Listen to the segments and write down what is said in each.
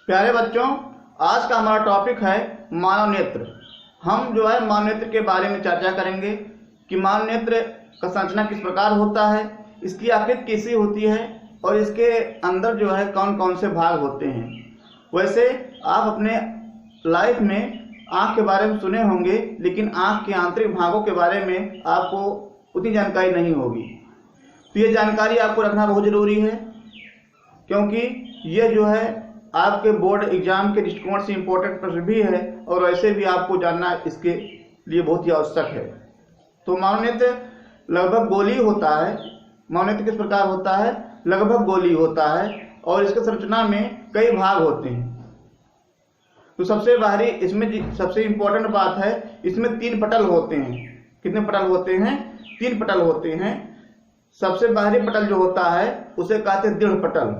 प्यारे बच्चों, आज का हमारा टॉपिक है मानव नेत्र। हम जो है मानव नेत्र के बारे में चर्चा करेंगे कि मानव नेत्र का संरचना किस प्रकार होता है, इसकी आकृति कैसी होती है और इसके अंदर जो है कौन कौन से भाग होते हैं। वैसे आप अपने लाइफ में आँख के बारे में सुने होंगे, लेकिन आँख के आंतरिक भागों के बारे में आपको उतनी जानकारी नहीं होगी। तो ये जानकारी आपको रखना बहुत ज़रूरी है, क्योंकि ये जो है आपके बोर्ड एग्जाम के दृष्टिकोण से इम्पोर्टेंट प्रश्न भी है और वैसे भी आपको जानना इसके लिए बहुत ही आवश्यक है। तो मानव नेत्र लगभग गोली होता है। मानव नेत्र किस प्रकार होता है? लगभग गोली होता है और इसके संरचना में कई भाग होते हैं। तो सबसे बाहरी इसमें सबसे इम्पोर्टेंट बात है, इसमें 3 पटल होते हैं। कितने पटल होते हैं? 3 पटल होते हैं। सबसे बाहरी पटल जो होता है उसे कहते हैं दृढ़ पटल,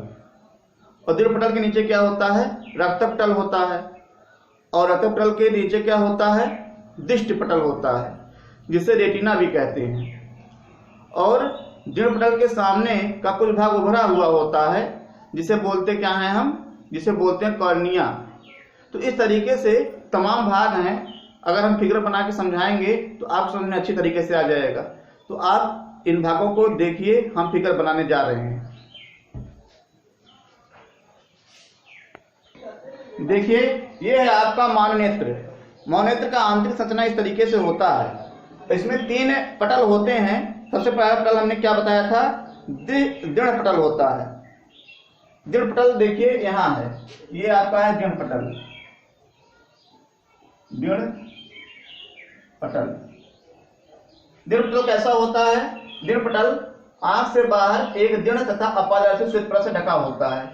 और दृढ़ पटल के नीचे क्या होता है? रक्त पटल होता है, और रक्त पटल के नीचे क्या होता है? दृष्टि पटल होता है, जिसे रेटिना भी कहते हैं। और दृढ़ पटल के सामने का कुछ भाग उभरा हुआ होता है, जिसे बोलते क्या है हम? जिसे बोलते हैं कॉर्निया। तो इस तरीके से तमाम भाग हैं। अगर हम फिगर बना के समझाएंगे तो आप समझ में अच्छी तरीके से आ जाएगा। तो आप इन भागों को देखिए, हम फिगर बनाने जा रहे हैं। देखिए, ये है आपका मानव नेत्र। मानव नेत्र का आंतरिक संरचना इस तरीके से होता है। इसमें 3 पटल होते हैं। सबसे पहला पटल हमने क्या बताया था? दृढ़ पटल होता है। दृढ़ पटल देखिए यहाँ है, ये आपका है दृढ़ पटल। दृढ़ पटल। दृढ़ पटल कैसा होता है? दृढ़ पटल आंख से बाहर एक दृढ़ तथा अपारदर्शी श्वेतपटल से ढका होता है।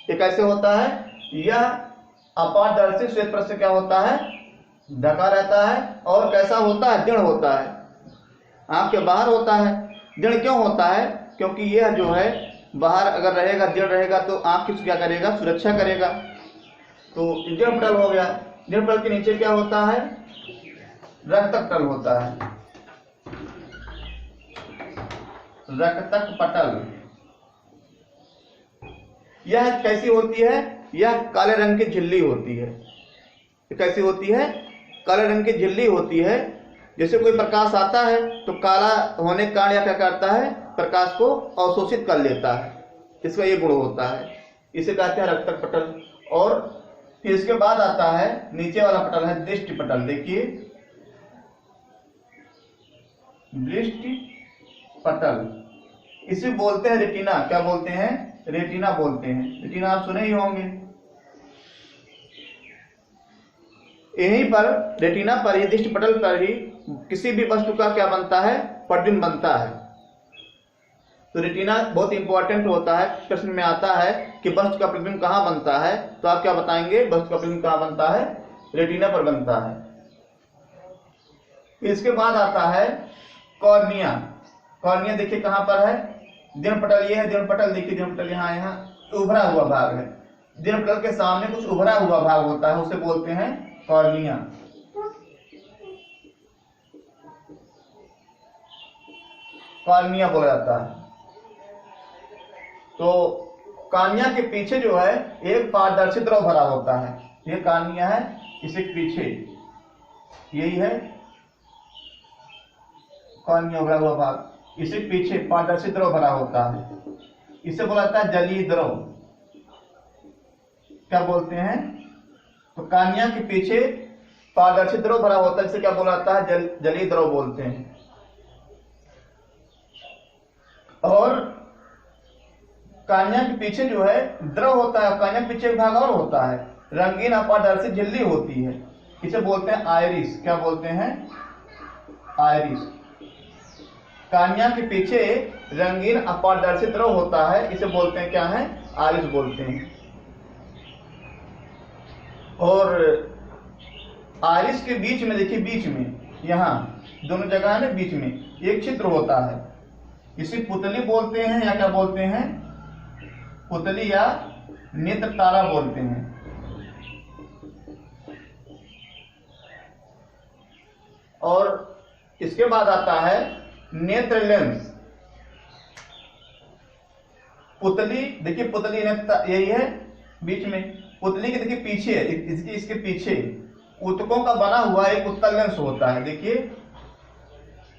ये कैसे होता है? यह अपारदर्शी श्वेतपटल से क्या होता है? ढका रहता है। और कैसा होता है? दृढ़ होता है। आंख के बाहर होता है। दृढ़ क्यों होता है? क्योंकि यह जो है बाहर अगर रहेगा, दृढ़ रहेगा, तो आंख की क्या करेगा? सुरक्षा करेगा। तो दृढ़ पटल हो गया। दृढ़ पटल के नीचे क्या होता है? रक्तक पटल होता है। रक्तक पटल यह कैसी होती है? यह काले रंग की झिल्ली होती है। कैसी होती है? काले रंग की झिल्ली होती है। जैसे कोई प्रकाश आता है तो काला होने के कारण यह क्या करता है? प्रकाश को अवशोषित कर लेता है। इसका ये गुण होता है। इसे कहते हैं रक्तक पटल। और फिर इसके बाद आता है नीचे वाला पटल है दृष्टि पटल। देखिए, दृष्टि पटल, इसे बोलते हैं रेटिना। क्या बोलते हैं? रेटिना बोलते हैं। रेटिना आप सुने ही होंगे। यहीं पर रेटिना पर ही, दृष्टि पटल पर ही किसी भी वस्तु का क्या बनता है? प्रतिबिंब बनता है। तो रेटिना बहुत इंपॉर्टेंट होता है। प्रश्न में आता है कि वस्तु का प्रतिबिंब कहाँ बनता है, तो आप क्या बताएंगे? वस्तु का प्रतिबिंब कहाँ बनता है? रेटिना पर बनता है। इसके बाद आता है कॉर्निया। कॉर्निया देखिए कहाँ पर है? दृढ़ पटल ये है। दृढ़ पटल देखिए, दृढ़ पटल यहाँ उभरा हुआ भाग है। दृढ़ पटल के सामने कुछ उभरा हुआ भाग होता है, उसे बोलते हैं कॉर्निया। कॉर्निया बोला जाता है। तो कॉर्निया के पीछे जो है एक पारदर्शी द्रव भरा होता है। ये कॉर्निया है, इसे पीछे यही है कॉर्निया उभरा हुआ भाग। इसे पीछे पारदर्शी द्रव भरा होता है। इसे बोला जाता है जलीय द्रव। क्या बोलते हैं? तो कॉर्निया के पीछे पारदर्शी द्रव भरा होता है, इसे क्या बोला जाता है? जलीय द्रव बोलते हैं। और कॉर्निया के पीछे जो है द्रव होता है। कॉर्निया के पीछे एक भाग और होता है, रंगीन अपारदर्शी झिल्ली होती है। इसे बोलते हैं आइरिस। क्या बोलते हैं? आइरिस। कॉर्निया के पीछे रंगीन अपारदर्शी द्रव होता है, इसे बोलते हैं क्या है? आइरिस बोलते हैं। और आइरिस के बीच में देखिए, बीच में यहाँ दोनों जगह है ना, बीच में एक छिद्र होता है। इसे पुतली बोलते हैं, या क्या बोलते हैं? पुतली या नेत्र तारा बोलते हैं। और इसके बाद आता है नेत्र लेंस। पुतली देखिए, पुतली नेत्र यही है बीच में, पुतली के देखिए पीछे, इसके पीछे ऊतकों का बना हुआ एक उत्तल लेंस होता है। देखिए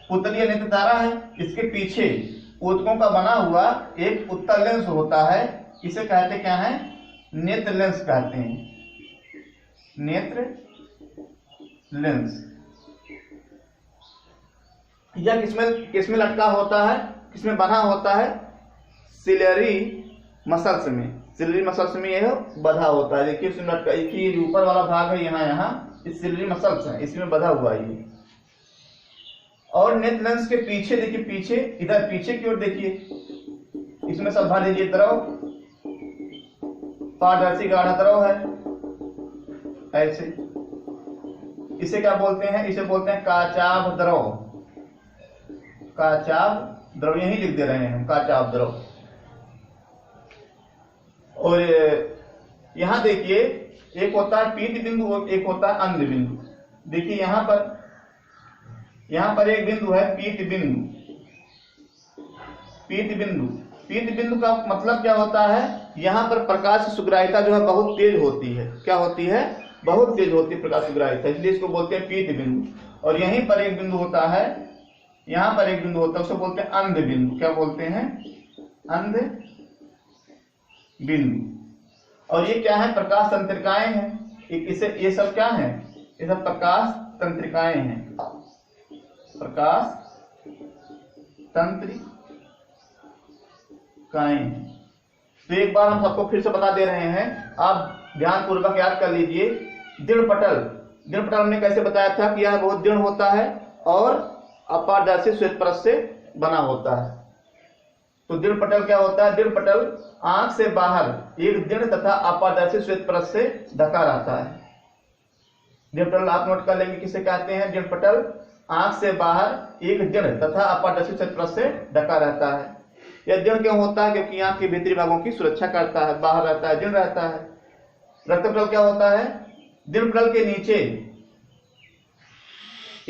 पुतली या नेत्र तारा है, इसके पीछे ऊतकों का बना हुआ एक उत्तल लेंस होता है। इसे कहते क्या है? नेत्र लेंस कहते हैं, नेत्र लेंस। यह किसमें लटका होता है, किसमें बना होता है? सिलेरी मसल्स में, सिलेरी मसल्स में यह बधा होता है। देखिए इसमें लटका, एक ऊपर वाला भाग है यहाँ इस सिलेरी मसल्स है, इसमें बधा हुआ है ये। और नेत्र लेंस के पीछे देखिए, पीछे इधर पीछे की ओर देखिए, इसमें सब भर दीजिए द्रव, पारदर्शी गाढ़ा द्रव है ऐसे। इसे क्या बोलते हैं? इसे बोलते हैं काचाभ द्रव, काचाभ द्रव, यही लिख दे रहे हैं हम, काचाभ द्रव। और यहां देखिए एक होता है पीत बिंदु, एक होता है अंध बिंदु। देखिए यहां पर एक बिंदु है पीत बिंदु। पीत बिंदु, पीत बिंदु का मतलब क्या होता है? यहां पर प्रकाश की सुग्राहिता जो है बहुत तेज होती है। क्या होती है? बहुत तेज होती है प्रकाश सुग्राहिता, इसलिए इसको बोलते हैं पीत बिंदु। और यहीं पर एक बिंदु होता है, यहां पर एक बिंदु होता है, उसे बोलते हैं अंध बिंदु। क्या बोलते हैं? अंध बिंदु। और ये क्या है? प्रकाश तंत्रिकाएं हैं। इसे ये सब क्या है? ये सब प्रकाश तंत्रिकाएं हैं, प्रकाश तंत्रिकाएं। तो एक बार हम सबको फिर से बता दे रहे हैं, आप ध्यान पूर्वक याद कर लीजिए। दृढ़ पटल, दृढ़ पटल हमने कैसे बताया था कि यह बहुत दृढ़ होता है और अपारदर्शी श्वेत परत से बना होता है। तो दृढ़ पटल क्या होता है? दृढ़ पटल आंख से बाहर एक दृढ़ तथा अपारदर्शी श्वेत परत से ढका रहता है। दृढ़ पटल आप नोट कर लेंगे किसे कहते हैं? दृढ़ पटल आंख से बाहर एक दृढ़ तथा अपारदर्शी श्वेत परत से ढका रहता है। यह दृढ़ क्यों होता है? क्योंकि आंख के भीतरी भागों की सुरक्षा करता है, बाहर रहता है, दृढ़ रहता है। रक्त पटल क्या होता है? दृढ़ पटल के नीचे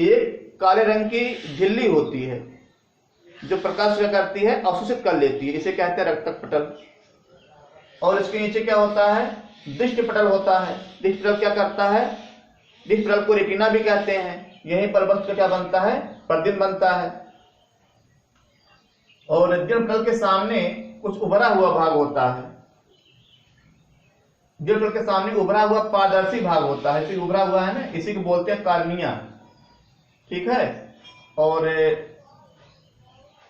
एक काले रंग की झिल्ली होती है जो प्रकाश क्या करती है? अवशोषित कर लेती है, इसे कहते हैं रक्तक पटल। और इसके नीचे क्या होता है? दृष्टि पटल होता है। दृष्टि पटल क्या करता है? दृष्टि पटल को रेटिना भी कहते हैं। यहीं पर वस्तु क्या बनता है? प्रतिबिंब बनता है। और दृढ़ पटल के सामने कुछ उभरा हुआ भाग होता है। दृढ़ पटल के सामने उभरा हुआ पारदर्शी भाग होता है, इसी उभरा हुआ है ना, इसी को बोलते हैं कार्निया। ठीक है। और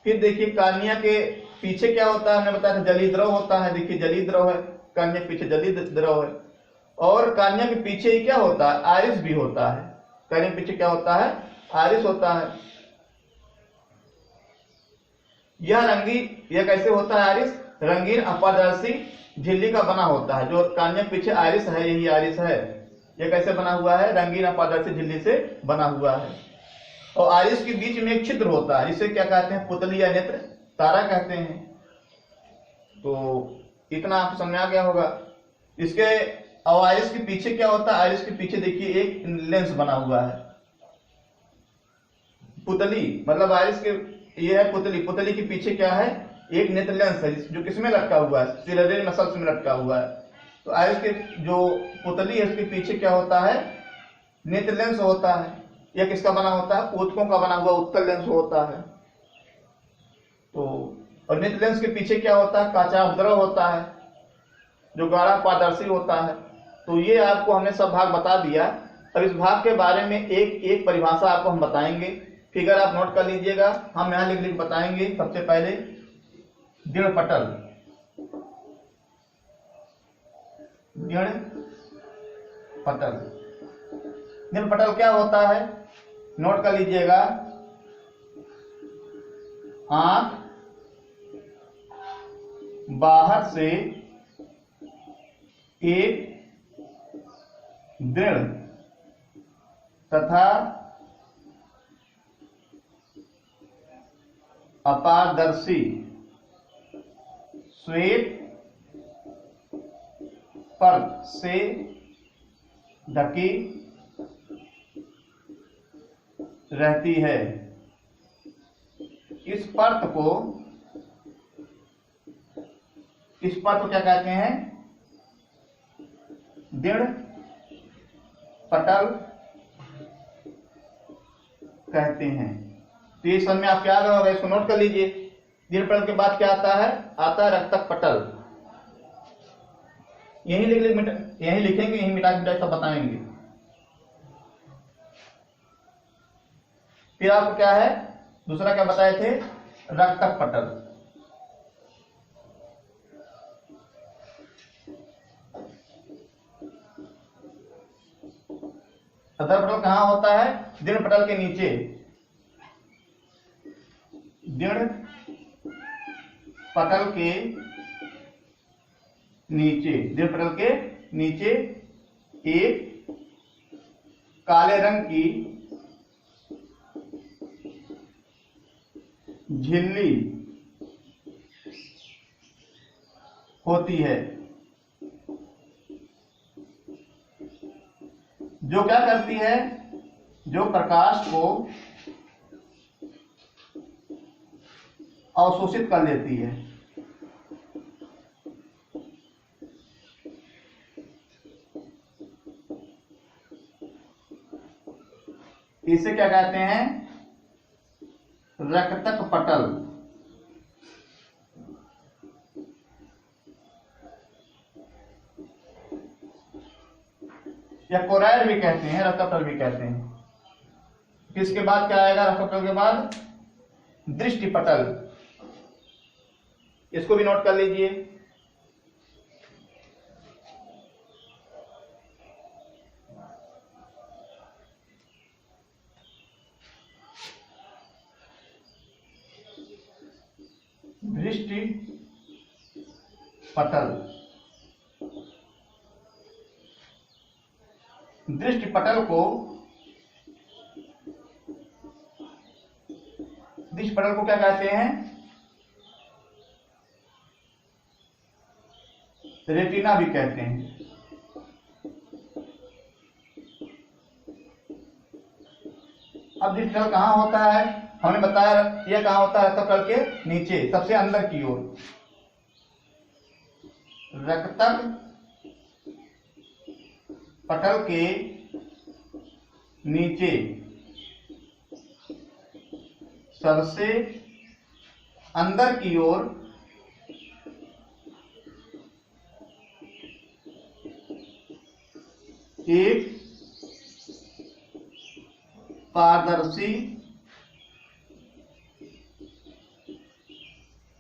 फिर देखिए कार्निया के पीछे क्या होता है? हमने बताया था जलीय द्रव होता है। देखिए जलीय द्रव है, कार्निया के पीछे जलीय द्रव है। और कार्निया के पीछे ही क्या होता है? आइरिस भी होता है। कार्निया के पीछे क्या होता है? आइरिस होता है। यह कैसे होता है? आइरिस रंगीन अपारदर्शी झिल्ली का बना होता है। जो कार्निया के पीछे आइरिस है, यही आइरिस है। यह कैसे बना हुआ है? रंगीन अपारदर्शी झिल्ली से बना हुआ है। और आइरिस के बीच में एक छिद्र होता है, जिसे क्या कहते हैं? पुतली या नेत्र तारा कहते हैं। तो इतना आपको समझ आ गया होगा इसके। और आइरिस के पीछे क्या होता है? आइरिस के पीछे देखिए एक लेंस बना हुआ है। पुतली मतलब आइरिस के, ये है पुतली, पुतली के पीछे क्या है? एक नेत्र लेंस है जो किसमें लटका हुआ है? सिलेरी मसल्स में लटका हुआ है। तो आइरिस के जो पुतली है उसके पीछे क्या होता है? नेत्र लेंस होता है। यह किसका बना होता है? ऊतकों का बना हुआ उत्तल लेंस होता है। तो और नेत्र लेंस के पीछे क्या होता है? काचाभ द्रव होता है जो गाढ़ा पारदर्शी होता है। तो ये आपको हमने सब भाग बता दिया। अब इस भाग के बारे में एक एक परिभाषा आपको हम बताएंगे। फिगर आप नोट कर लीजिएगा, हम यहाँ लिख बताएंगे। सबसे पहले दृढ़ पटल, दृढ़ पटल। दृढ़ पटल क्या होता है? नोट कर लीजिएगा। आंख बाहर से एक दृढ़ तथा अपारदर्शी श्वेत परत से ढकी रहती है। इस परत को क्या कहते हैं? दृढ़ पटल कहते हैं। तो ये समझ में आप क्या आ रहा होगा, इसको नोट कर लीजिए। दृढ़ पटल के बाद क्या आता है? आता है रक्तक पटल। यही लिखेंगे, यही मिटा मिटा सब बताएंगे। फिर आपको क्या है, दूसरा क्या बताए थे? रक्तक पटल। अधर पटल कहां होता है? दृढ़ पटल के नीचे। दृढ़ पटल के नीचे, दृढ़ पटल के नीचे एक काले रंग की झिल्ली होती है, जो क्या करती है? जो प्रकाश को अवशोषित कर लेती है। इसे क्या कहते हैं? रक्तक पटल। या कोराइड भी कहते हैं, रक्तक पटल भी कहते हैं। इसके बाद क्या आएगा? रक्तक पटल के बाद दृष्टि पटल। इसको भी नोट कर लीजिए। दृष्टि पटल। दृष्टि पटल को क्या कहते हैं? रेटिना भी कहते हैं। अब दृष्टि पटल कहां होता है? हमने बताया यह कहां होता है? रक्तक पटल के नीचे, सबसे अंदर की ओर। रक्तक पटल के नीचे सबसे अंदर की ओर एक पारदर्शी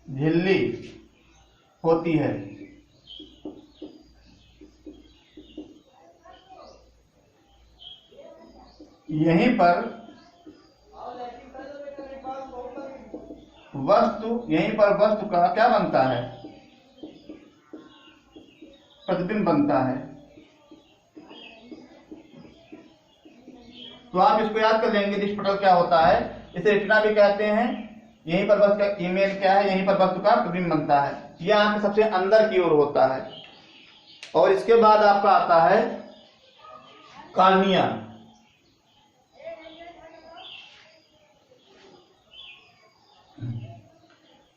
झिल्ली होती है। यहीं पर वस्तु का क्या बनता है? प्रतिबिंब बनता है। तो आप इसको याद कर लेंगे, दृष्टि पटल क्या होता है? इसे रेटिना भी कहते हैं। यहीं पर वस्तु का इमेज क्या है? यहीं पर वस्तु का प्रतिबिंब बनता है। यह आंख सबसे अंदर की ओर होता है। और इसके बाद आपका आता है कार्निया।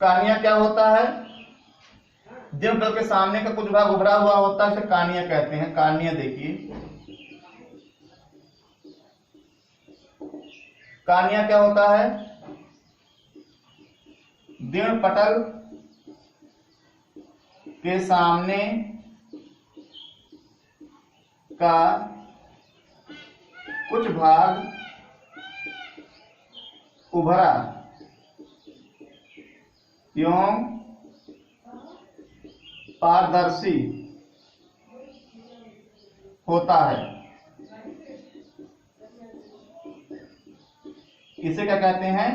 कार्निया क्या होता है? दृढ़ पटल के सामने का कुछ भाग उभरा हुआ होता है, इसे कार्निया कहते हैं। कार्निया देखिए, कार्निया क्या होता है? दृढ़ पटल के सामने का कुछ भाग उभरा एवं पारदर्शी होता है। इसे क्या कहते हैं?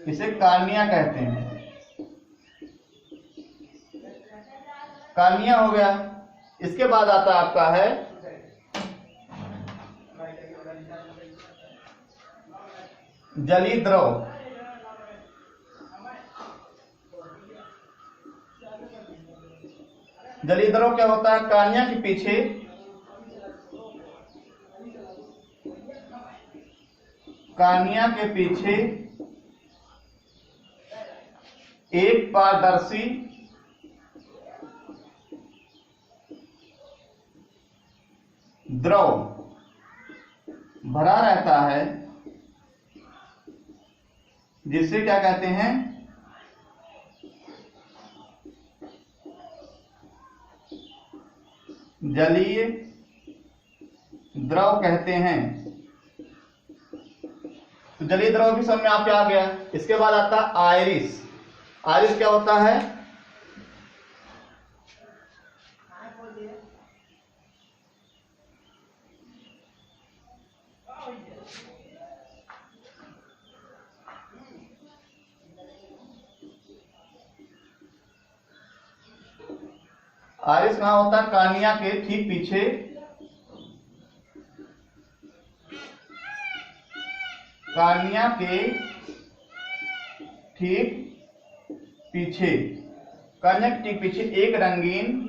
इसे कार्निया कहते हैं। कार्निया हो गया। इसके बाद आता आपका है जलीय द्रव। जलीय द्रव क्या होता है? कार्निया के पीछे एक पारदर्शी द्रव भरा रहता है जिसे क्या कहते हैं, जलीय द्रव कहते हैं। तो जलीय द्रव भी समझ में आपके आ गया। इसके बाद आता है आयरिस। आयरिस क्या होता है? आयरिस कहां होता है? कार्निया के ठीक पीछे, कार्निया के ठीक पीछे, कार्निया के ठीक पीछे एक रंगीन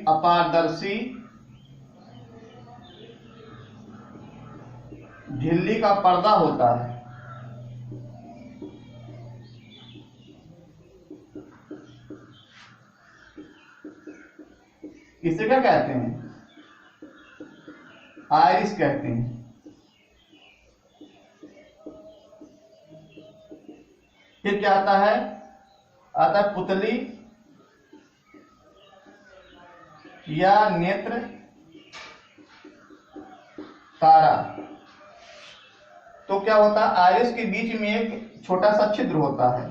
अपारदर्शी झिल्ली का पर्दा होता है। इसे क्या कहते हैं? आयरिस कहते हैं। फिर क्या आता है? आता है पुतली या नेत्र तारा। तो क्या होता है? आयरिस के बीच में एक छोटा सा छिद्र होता है।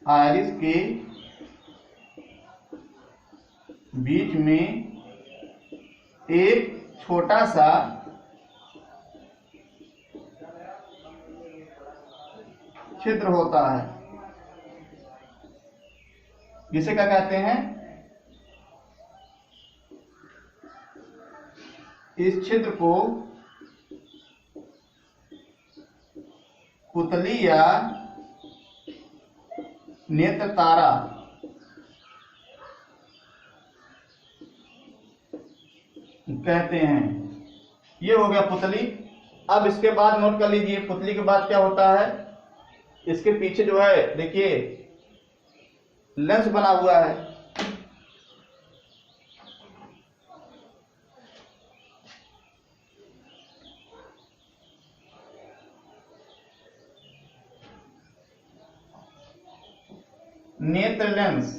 आयरिस के बीच में एक छोटा सा छिद्र होता है जिसे क्या कहते हैं? इस छिद्र को पुतली या नेत्र तारा कहते हैं। ये हो गया पुतली। अब इसके बाद नोट कर लीजिए, पुतली के बाद क्या होता है? इसके पीछे जो है देखिए लेंस बना हुआ है। नेत्र लेंस।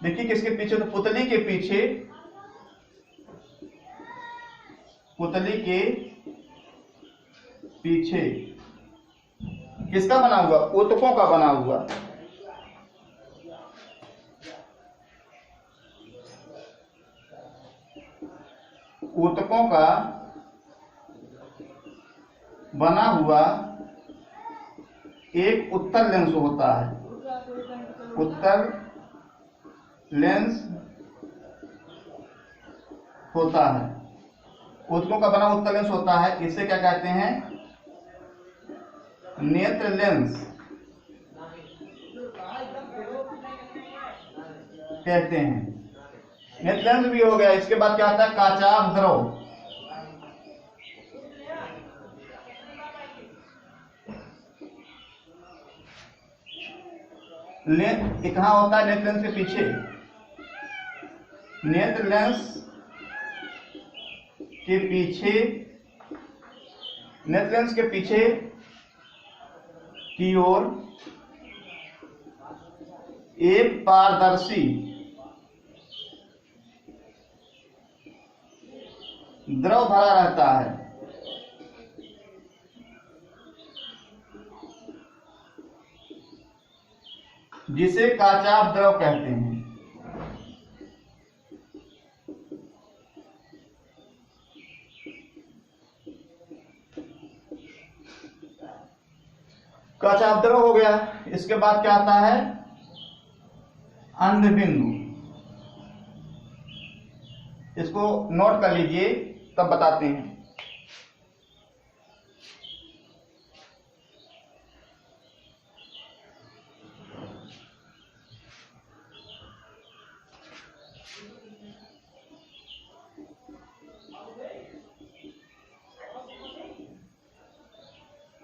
देखिए किसके पीछे? तो पुतली के पीछे, पुतली के पीछे किसका बना हुआ? ऊतकों का बना हुआ। ऊतकों का बना हुआ एक उत्तल लेंस होता है। उत्तल लेंस होता है। ऊतकों का बना उत्तल लेंस होता है। इसे क्या कहते हैं? नेत्र लेंस कहते हैं। नेत्र लेंस भी हो गया। इसके बाद क्या आता है? काचाभ द्रव। कहां होता है? नेत्र लेंस के पीछे। नेत्र लेंस के पीछे, नेत्र लेंस के पीछे की ओर एक पारदर्शी द्रव भरा रहता है जिसे काचाभ द्रव कहते हैं। काचाभ द्रव हो गया। इसके बाद क्या आता है? अंधबिंदु। इसको नोट कर लीजिए, तब बताते हैं।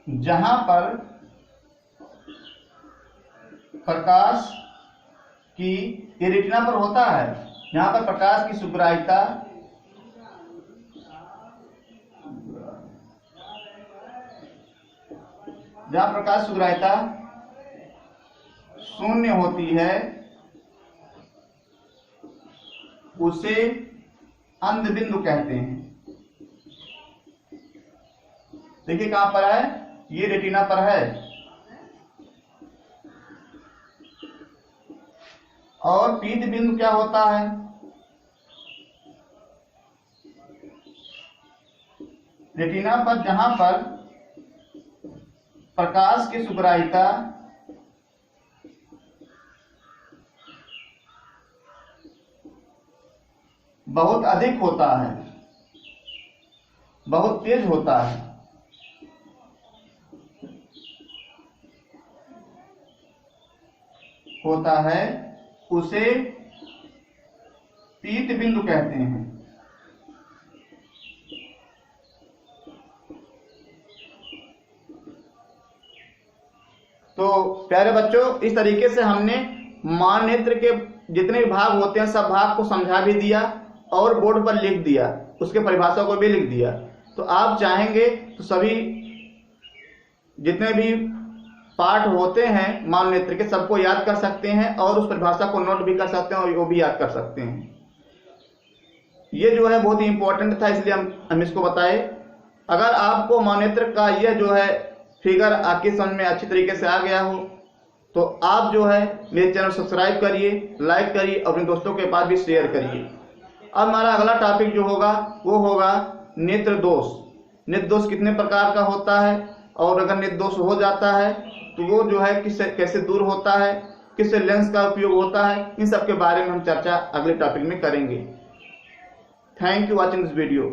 जहां पर प्रकाश की, ये रेटिना पर होता है, जहां पर प्रकाश की सुग्राह्यता शून्य होती है उसे अंध बिंदु कहते हैं। देखिए कहां पर है, ये रेटिना पर है, और पीत बिंदु क्या होता है, रेटिना पर जहां पर प्रकाश की सुग्राह्यता बहुत अधिक होता है, बहुत तेज होता है, उसे पीत बिंदु कहते हैं। तो प्यारे बच्चों, इस तरीके से हमने माननेत्र के जितने भी भाग होते हैं सब भाग को समझा भी दिया और बोर्ड पर लिख दिया, उसके परिभाषा को भी लिख दिया। तो आप चाहेंगे तो सभी जितने भी पार्ट होते हैं माननेत्र के सबको याद कर सकते हैं और उस परिभाषा को नोट भी कर सकते हैं और वो भी याद कर सकते हैं। ये जो है बहुत ही इंपॉर्टेंट था, इसलिए हम इसको बताए। अगर आपको माननेत्र का यह जो है फिगर आपकी समझ में अच्छी तरीके से आ गया हो तो आप जो है मेरे चैनल सब्सक्राइब करिए, लाइक करिए, अपने दोस्तों के पास भी शेयर करिए। अब हमारा अगला टॉपिक जो होगा वो होगा नेत्र दोष। नेत्र दोष कितने प्रकार का होता है और अगर नेत्र दोष हो जाता है तो वो जो है कैसे दूर होता है, किससे लेंस का उपयोग होता है, इन सब के बारे में हम चर्चा अगले टॉपिक में करेंगे। Thank you watching this video.